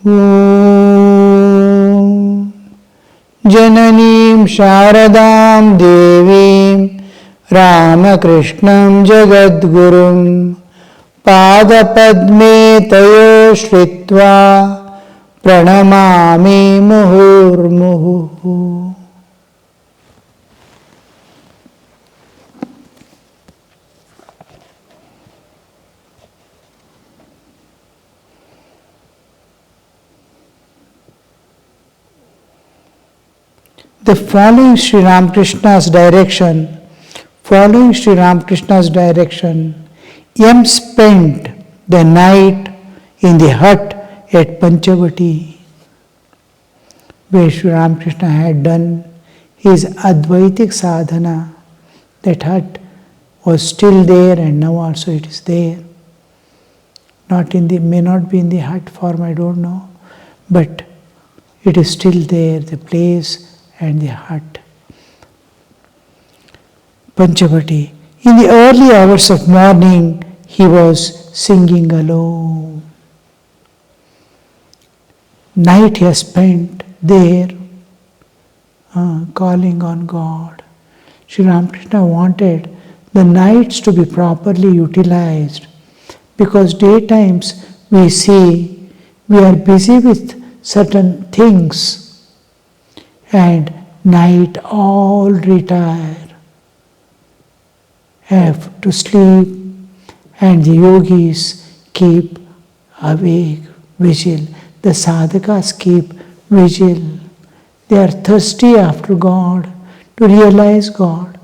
Om Jananim Sharadam Devim Ramakrishnam Jagadgurum Padapadme Tayo Shritva Pranamami Muhurmuhu. The following Sri Ramakrishna's direction, M spent the night in the hut at Panchavati, where Sri Ramakrishna had done his Advaitic sadhana. That hut was still there, and now also it is there. May not be in the hut form, I don't know, but it is still there, the place and the hut. Panchavati. In the early hours of morning, he was singing alone. Night he has spent there, calling on God. Sri Ramakrishna wanted the nights to be properly utilized, because daytimes we see we are busy with certain things, and night all retire, have to sleep, and the yogis keep awake, vigil. The sadhakas keep vigil. They are thirsty after God, to realize God.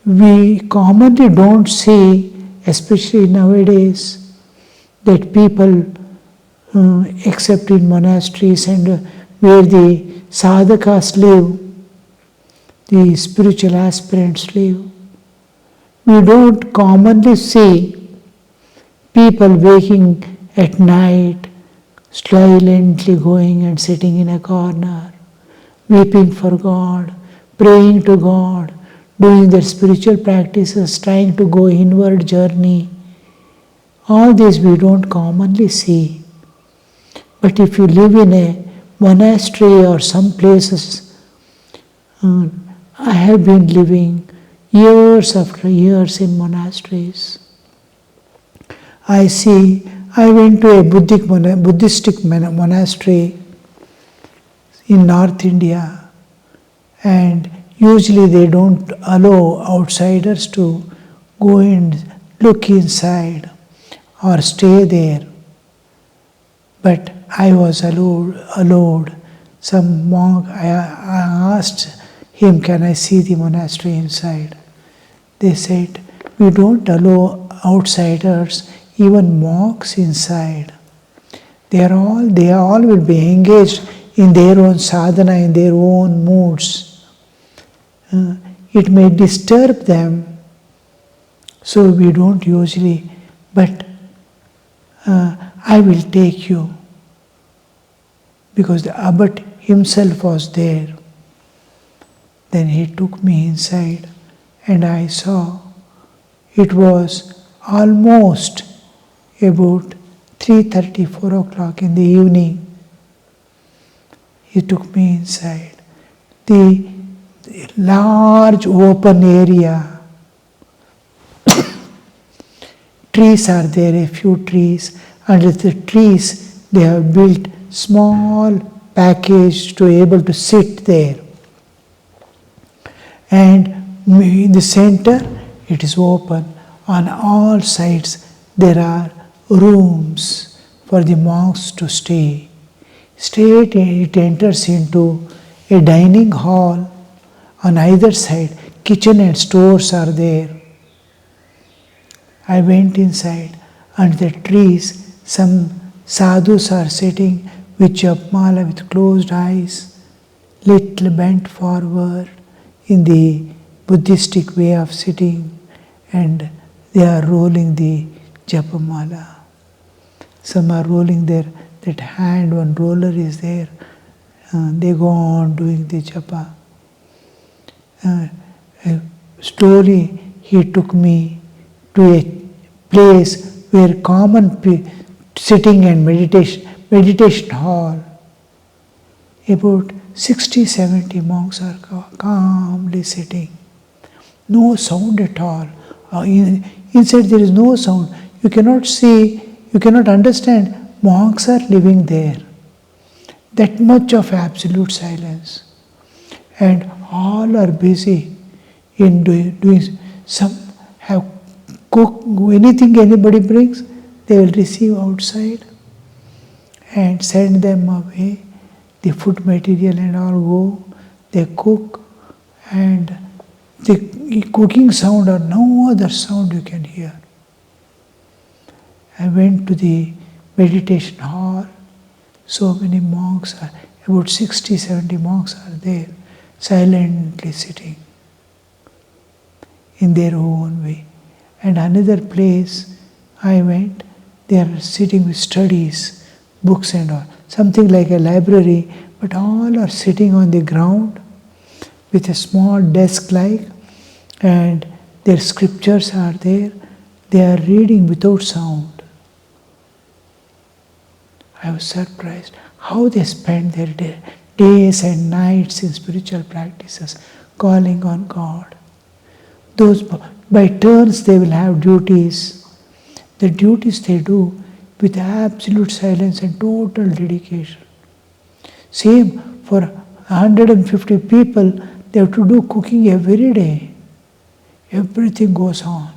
We commonly don't see, especially nowadays, that people, except in monasteries and where the sadhakas live, the spiritual aspirants live, we don't commonly see people waking at night, silently going and sitting in a corner, weeping for God, praying to God, doing their spiritual practices, trying to go inward journey. All this we don't commonly see. But if you live in a monastery or some places, I have been living years after years in monasteries. I went to a Buddhistic monastery in North India, and usually they don't allow outsiders to go and look inside or stay there. But I was allowed. Some monk, I asked him, can I see the monastery inside? They said, we don't allow outsiders, even monks inside. They all will be engaged in their own sadhana, in their own moods. It may disturb them, so we don't usually, but I will take you. Because the abbot himself was there. Then he took me inside, and I saw it was almost about 3:30, 4 o'clock in the evening. He took me inside. The large open area. Trees are there, a few trees. Under the trees, they have built small package to be able to sit there. And in the center, it is open. On all sides, there are rooms for the monks to stay. Straight it enters into a dining hall. On either side, kitchen and stores are there. I went inside. Under the trees, some sadhus are sitting with japmala, with closed eyes, little bent forward in the Buddhistic way of sitting, and they are rolling the japamala. Some are rolling that hand, one roller is there. They go on doing the japa. Slowly he took me to a place where common sitting and meditation hall. About 60-70 monks are calmly sitting. No sound at all. Inside there is no sound. You cannot see, you cannot understand. Monks are living there. That much of absolute silence. And all are busy in doing some, have cook, anything anybody brings, they will receive outside and send them away. The food material and all go, they cook, and the cooking sound or no other sound you can hear. I went to the meditation hall. So many monks are, about 60-70 monks are there, silently sitting in their own way. And another place I went, they are sitting with studies, books and all, something like a library, but all are sitting on the ground with a small desk like, and their scriptures are there. They are reading without sound. I was surprised how they spend their days and nights in spiritual practices, calling on God. Those by turns they will have duties. The duties they do with absolute silence and total dedication. Same for 150 people, they have to do cooking every day. Everything goes on.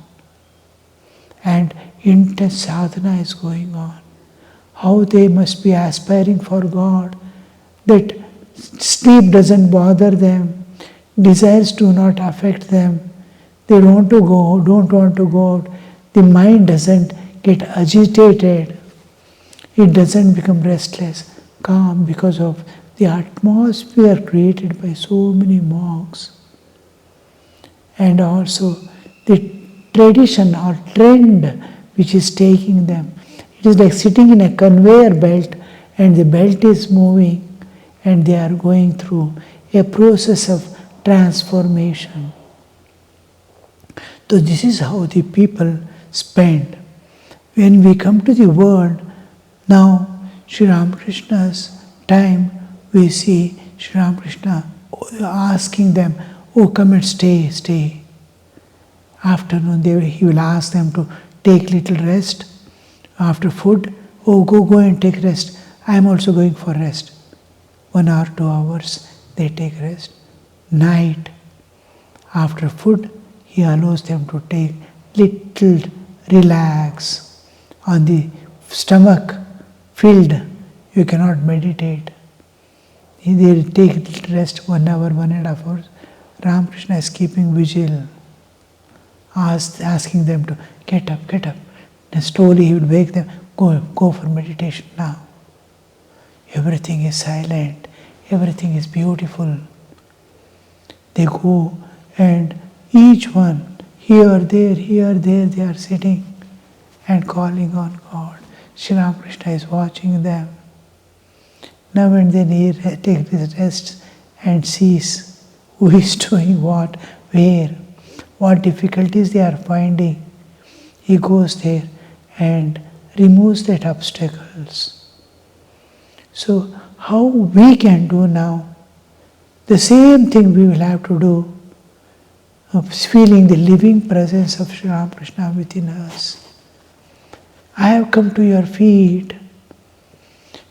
And intense sadhana is going on. How they must be aspiring for God, that sleep doesn't bother them, desires do not affect them, they don't want to go out, the mind doesn't get agitated, it doesn't become restless, calm, because of the atmosphere created by so many monks. And also the tradition or trend which is taking them. It is like sitting in a conveyor belt, and the belt is moving and they are going through a process of transformation. So this is how the people spend. When we come to the world, now Sri Ramakrishna's time, we see Sri Ramakrishna asking them, oh, come and stay. Afternoon, he will ask them to take little rest. After food, oh, go and take rest. I am also going for rest. 1 hour, 2 hours, they take rest. Night, after food, he allows them to take little relax. On the stomach filled, you cannot meditate. They will take little rest, 1 hour, 1.5 hours. Ramakrishna is keeping vigil, asking them to get up. And slowly he would wake them, go for meditation now. Everything is silent, everything is beautiful. They go, and each one, here, there, they are sitting and calling on God. Sri Ramakrishna is watching them. Now and then he takes his rest and sees who is doing what, where, what difficulties they are finding. He goes there and removes that obstacles. So how we can do now? The same thing we will have to do, of feeling the living presence of Sri Ramakrishna within us. I have come to your feet.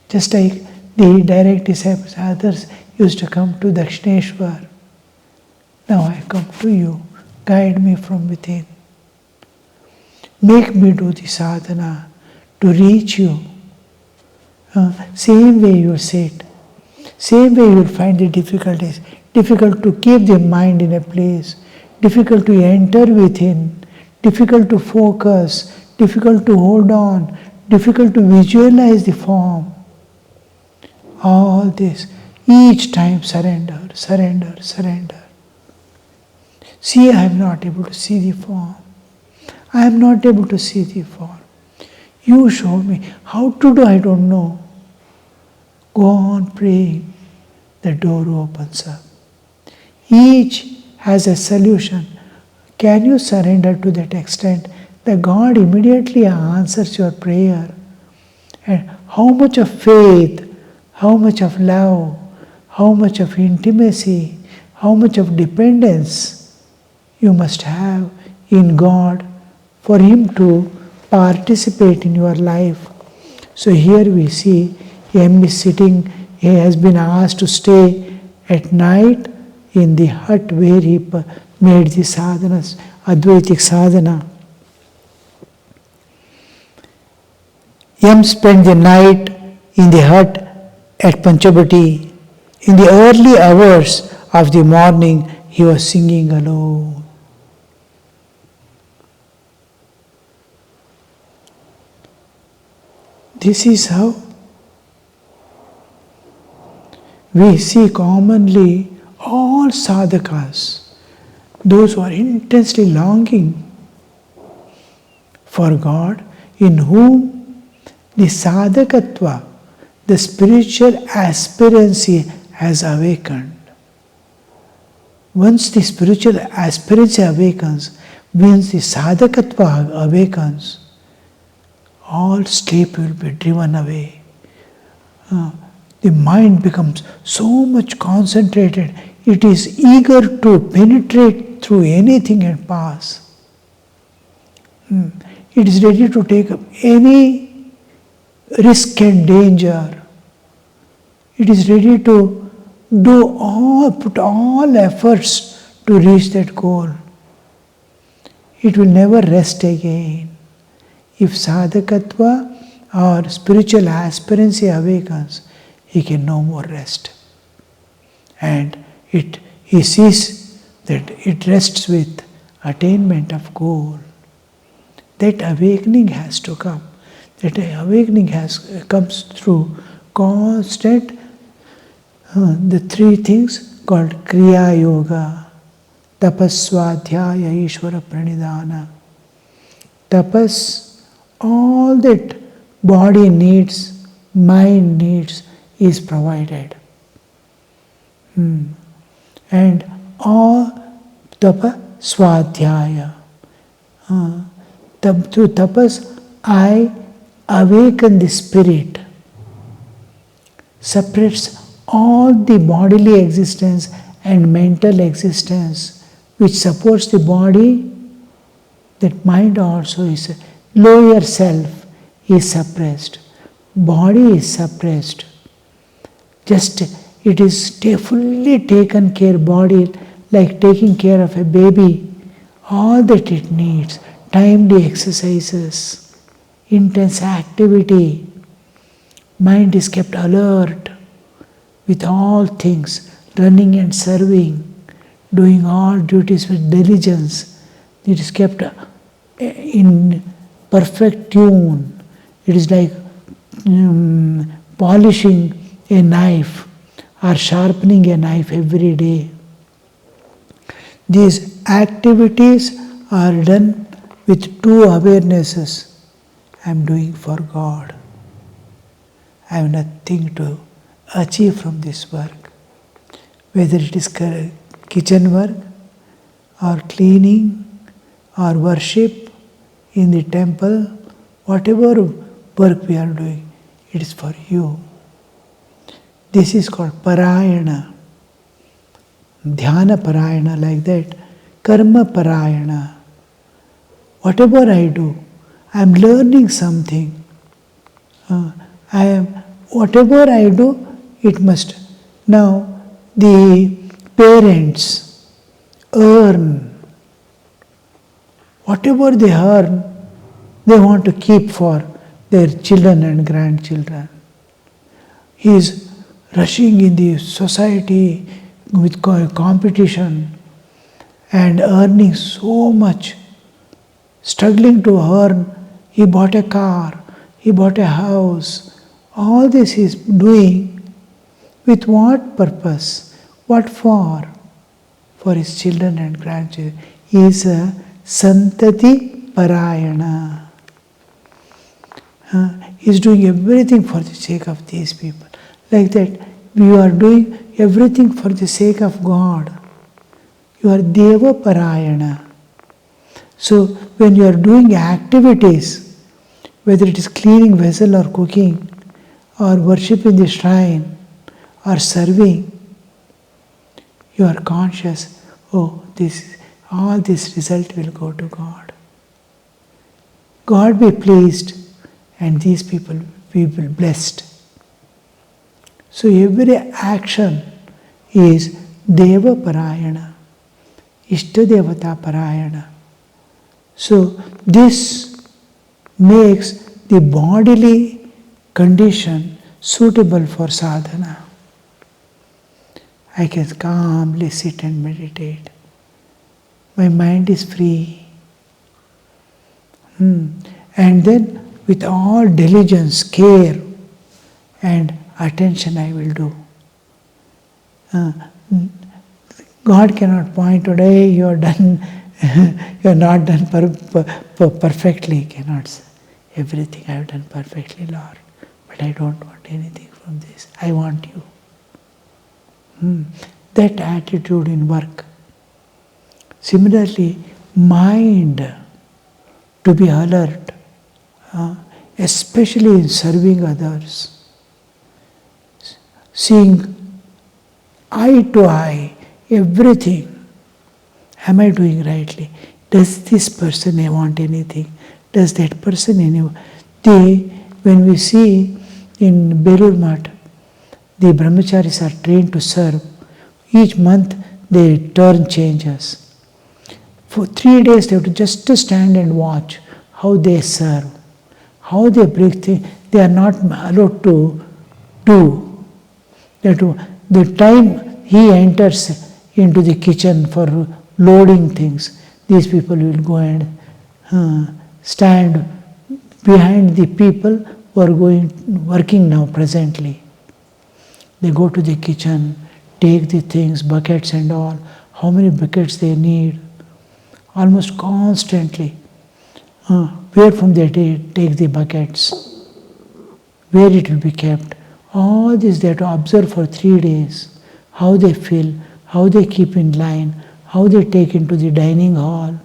Just like the direct disciples, others used to come to Dakshineswara. Now I come to you. Guide me from within. Make me do the sadhana to reach you. Same way you sit. Same way you will find the difficulties. Difficult to keep the mind in a place. Difficult to enter within. Difficult to focus. Difficult to hold on. Difficult to visualize the form. All this. Each time surrender. See, I am not able to see the form. I am not able to see the form. You show me. How to do, I don't know. Go on praying. The door opens up. Each has a solution. Can you surrender to that extent that God immediately answers your prayer? And how much of faith, how much of love, how much of intimacy, how much of dependence you must have in God for Him to participate in your life. So here we see M is sitting, he has been asked to stay at night in the hut where he made the sadhanas, Advaitic sadhana. M spent the night in the hut at Panchabati. In the early hours of the morning, he was singing alone. This is how we see commonly all sadhakas, those who are intensely longing for God, in whom the sadhakatva, the spiritual aspirancy has awakened. Once the spiritual aspirancy awakens, means the sadhakatva awakens, all sleep will be driven away. The mind becomes so much concentrated, it is eager to penetrate through anything and pass. It is ready to take up any risk and danger. It is ready to put all efforts to reach that goal. It will never rest again. If sadhakatva or spiritual aspirancy awakens, he can no more rest. And he sees that it rests with attainment of goal. That awakening has to come. That awakening comes through constant, the three things called Kriya Yoga, Tapas, Swadhyaya, Ishvara Pranidhana. Tapas, all that body needs, mind needs, is provided. And all Tapa, Swadhyaya. Through tapas, I awaken the spirit, separates all the bodily existence and mental existence which supports the body. That mind also is lower self is suppressed, body is suppressed. Just it is fully taken care, body like taking care of a baby, all that it needs, timely exercises, intense activity. Mind is kept alert with all things, running and serving, doing all duties with diligence. It is kept in perfect tune. It is like polishing a knife or sharpening a knife every day. These activities are done with two awarenesses. I am doing for God. I have nothing to achieve from this work. Whether it is kitchen work or cleaning or worship in the temple, whatever work we are doing, it is for you. This is called parayana, dhyana parayana, like that, karma parayana. Whatever I do, I am learning something. Whatever I do, it must. Now, the parents earn. Whatever they earn, they want to keep for their children and grandchildren. He is rushing in the society with competition and earning so much, struggling to earn. He bought a car, he bought a house. All this he is doing with what purpose? What for? For his children and grandchildren. He is a santati parayana. He is doing everything for the sake of these people. Like that, you are doing everything for the sake of God. You are deva parayana. So when you are doing activities, whether it is cleaning vessel or cooking, or worshipping the shrine or serving, you are conscious, oh, all this result will go to God. God be pleased and these people will be blessed. So every action is Deva Parayana, Ishta Devata Parayana. So this makes the bodily condition suitable for sadhana. I can calmly sit and meditate. My mind is free. And then with all diligence, care and attention I will do. God cannot point today you are done, you are not done perfectly. He cannot say everything I have done perfectly, Lord. But I don't want anything from this. I want you. That attitude in work. Similarly, mind to be alert, especially in serving others. Seeing eye to eye, everything. Am I doing rightly? Does this person want anything? Does that person when we see in Belur Math, the brahmacharis are trained to serve. Each month their turn changes. For 3 days they have to just stand and watch how they serve, how they break things. They are not allowed to do. The time he enters into the kitchen for loading things, these people will go and stand behind the people who are working now presently. They go to the kitchen, take the things, buckets and all, how many buckets they need, almost constantly. Where from they take the buckets, where it will be kept. All this they have to observe for 3 days, how they fill, how they keep in line, how they take into the dining hall.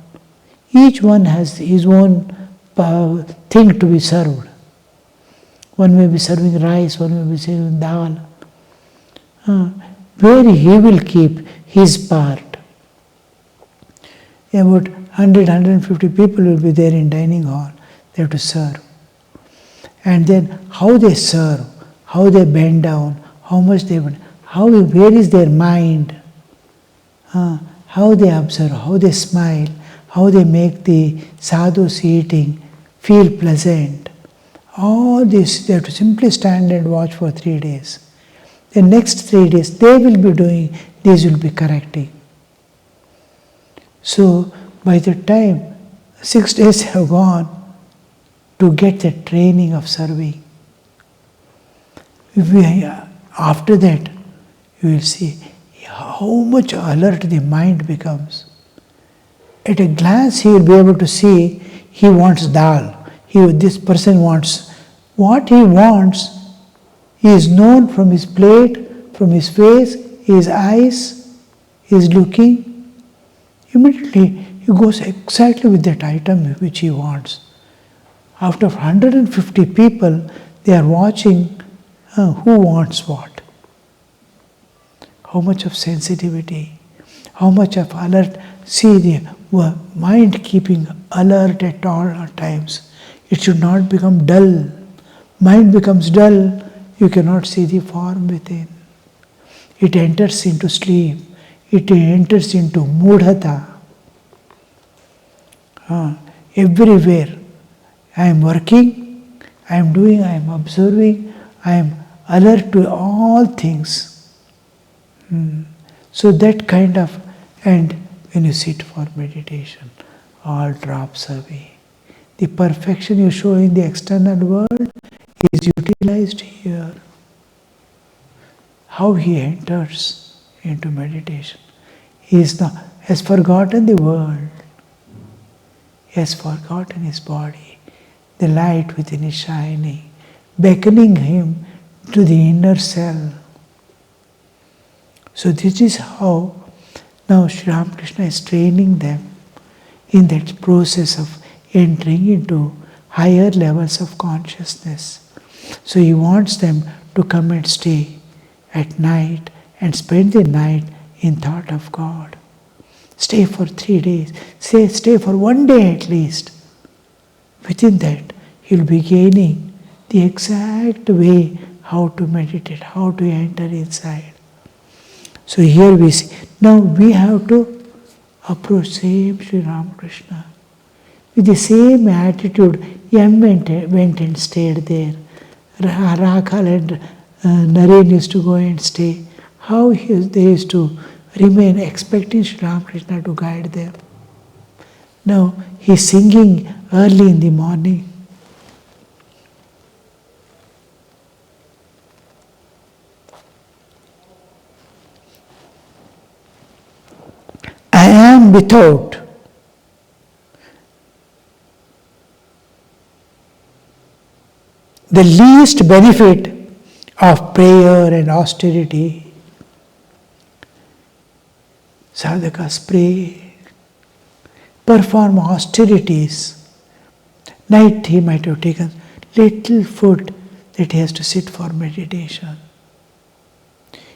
Each one has his own thing to be served. One may be serving rice, one may be serving dal. Where he will keep his part. About 100, 150 people will be there in dining hall. They have to serve. And then how they serve, how they bend down, how much they bend, where is their mind, how they observe, how they smile, how they make the sadhus eating feel pleasant. All this they have to simply stand and watch for 3 days. The next 3 days they will be doing, these will be correcting. So by the time 6 days have gone to get the training of serving, after that you will see how much alert the mind becomes. At a glance he will be able to see he wants dal. This person wants. What he wants is known from his plate, from his face, his eyes, his looking. Immediately he goes exactly with that item which he wants. After 150 people, they are watching who wants what. How much of sensitivity, how much of alert. See the mind keeping alert at all times. It should not become dull. Mind becomes dull, you cannot see the form within. It enters into sleep. It enters into mudhata. Everywhere. I am working, I am doing, I am observing, I am alert to all things. So that kind of, and when you sit for meditation, all drops away. The perfection you show in the external world is utilized here. How he enters into meditation. He has forgotten the world. He has forgotten his body. The light within is shining, beckoning him to the inner self. So this is how now Sri Ramakrishna is training them in that process of entering into higher levels of consciousness. So he wants them to come and stay at night and spend the night in thought of God. Stay for 3 days. Stay for 1 day at least. Within that, you'll be gaining the exact way how to meditate, how to enter inside. So here we see, now we have to approach same Sri Ramakrishna. With the same attitude, Yam went and stayed there. Rakhal and Naren used to go and stay. How they used to remain expecting Sri Ramakrishna to guide them. Now he's singing early in the morning. I am without the least benefit of prayer and austerity. Sadhakas pray, perform austerities. Night he might have taken little food that he has to sit for meditation.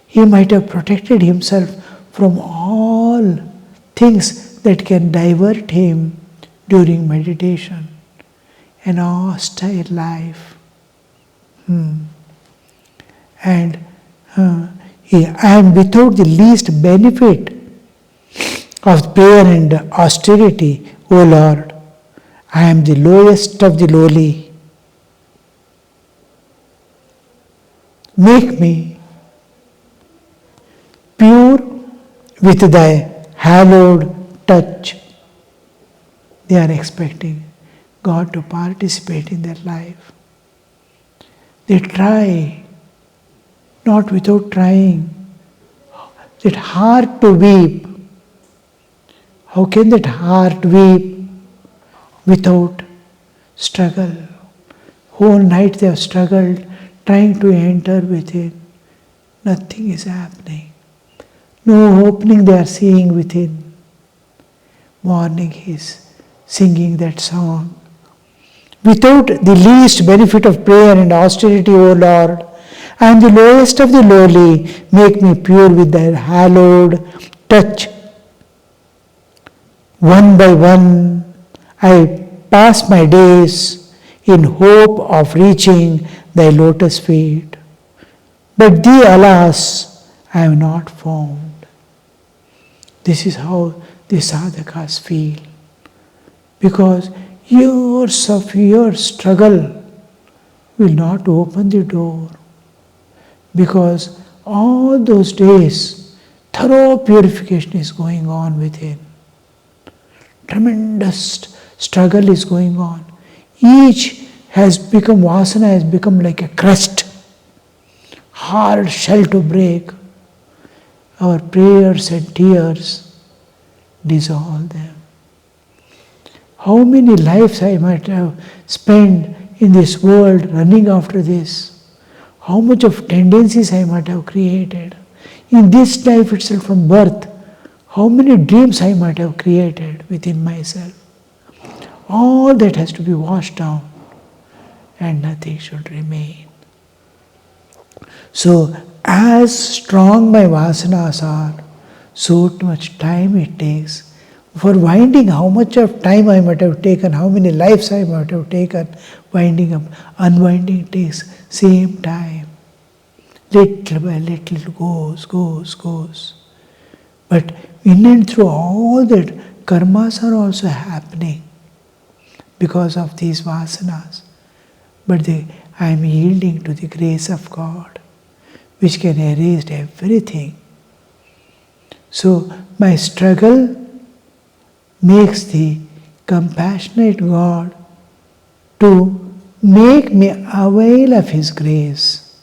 He might have protected himself from all things that can divert him during meditation. An austere life. And I am without the least benefit of prayer and austerity, O Lord. I am the lowest of the lowly. Make me pure with thy hallowed touch. They are expecting God to participate in their life. They try, not without trying. That heart to weep. How can that heart weep without struggle? Whole night they have struggled, trying to enter within. Nothing is happening. No opening they are seeing within. Morning he is singing that song. Without the least benefit of prayer and austerity, O Lord, I am the lowest of the lowly. Make me pure with thy hallowed touch. One by one, I pass my days in hope of reaching thy lotus feet. But thee, alas, I am not found. This is how the sadhakas feel. Because years of your struggle will not open the door. Because all those days, thorough purification is going on within. Tremendous struggle is going on. Each has become, vasana has become like a crust, hard shell to break. Our prayers and tears dissolve them. How many lives I might have spent in this world running after this. How much of tendencies I might have created. In this life itself from birth, how many dreams I might have created within myself. All that has to be washed down and nothing should remain. So as strong my vasanas are, so much time it takes. For winding, how much of time I might have taken, how many lives I might have taken, winding up, unwinding takes same time. Little by little goes. But in and through all that, karmas are also happening because of these vasanas. But I am yielding to the grace of God, which can erase everything. So my struggle makes the compassionate God to make me avail of His grace.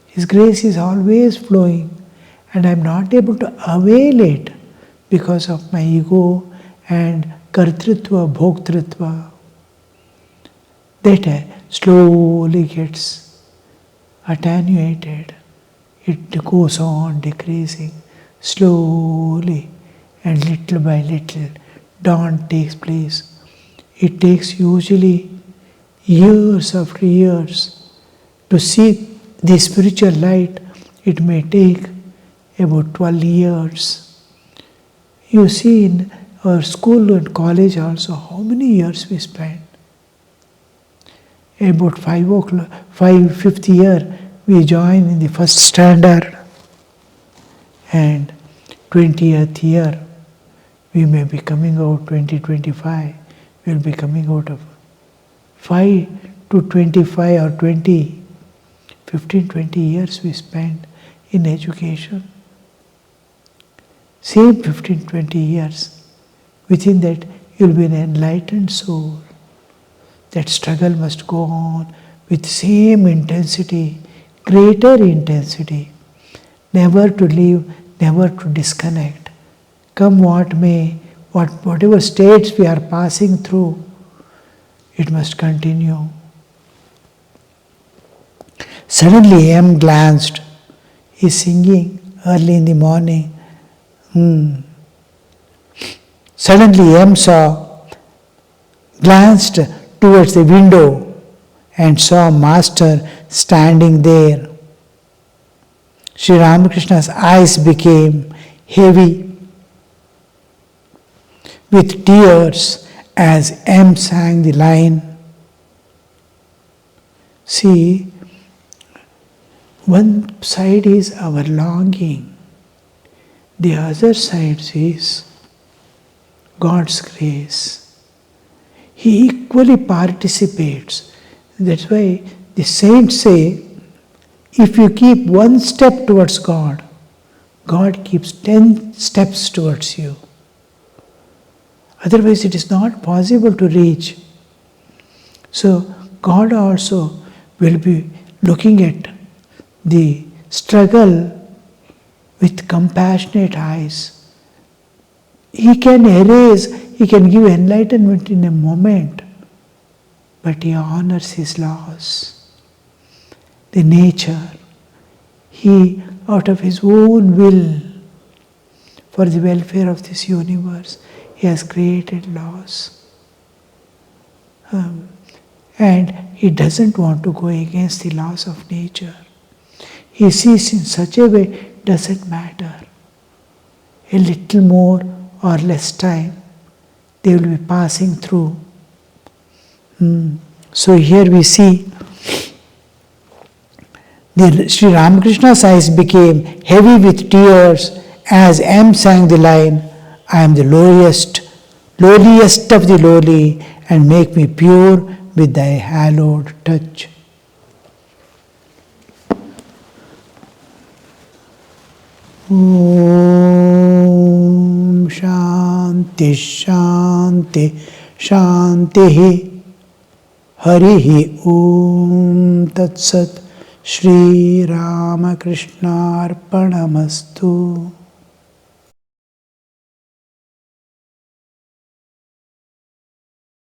His grace is always flowing and I am not able to avail it because of my ego and kartritva, bhoktritva. That slowly gets attenuated. It goes on decreasing slowly. And little by little, dawn takes place. It takes usually years after years To see the spiritual light, it may take about 12 years. You see in our school and college also, how many years we spend? About 5th year, we join in the first standard, and 20th year, we may be coming out 2025, we will be coming out of 5 to 25 or 20, 15, 20 years we spend in education. Same 15, 20 years. Within that, you will be an enlightened soul. That struggle must go on with same intensity, greater intensity. Never to leave, never to disconnect. Come what may, whatever states we are passing through, it must continue. Suddenly M glanced. He's singing early in the morning. Suddenly M glanced towards the window and saw Master standing there. Sri Ramakrishna's eyes became heavy with tears as M sang the line. See, one side is our longing, the other side is God's grace. He equally participates. That's why the saints say, if you keep one step towards God, God keeps 10 steps towards you. Otherwise it is not possible to reach. So God also will be looking at the struggle with compassionate eyes. He can erase, He can give enlightenment in a moment, but He honors His laws. The nature, He, out of His own will, for the welfare of this universe, He has created laws. And He doesn't want to go against the laws of nature. He sees in such a way, doesn't matter. A little more or less time, they will be passing through. So here we see Sri Ramakrishna's eyes became heavy with tears as M sang the line, I am the lowliest of the lowly, and make me pure with thy hallowed touch. Om Shanti Shanti Shanti Harihi Om Tat Sat Shri Ramakrishna Arpanamastu.